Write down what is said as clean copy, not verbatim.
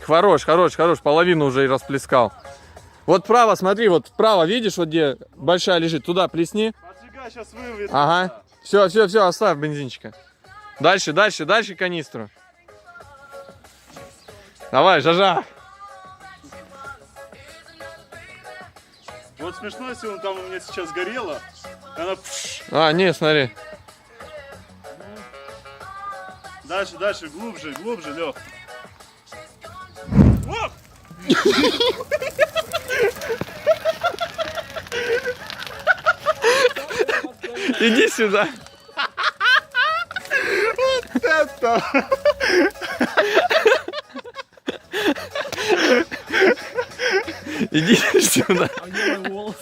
Хорош, хорош, хорош. Половину уже и расплескал. Вот вправо, смотри, вот вправо, видишь, вот где большая лежит, туда плесни. Поджигай, сейчас выведет. Ага. Все, все, все, оставь бензинчика. Дальше, дальше, дальше канистру. Давай, жажа. Вот смешно, если он там у меня сейчас горело. Она... А, не, смотри. Дальше, дальше, глубже, глубже, Лёх. Оп! Иди сюда. Вот это! Иди сюда. А где мой волос?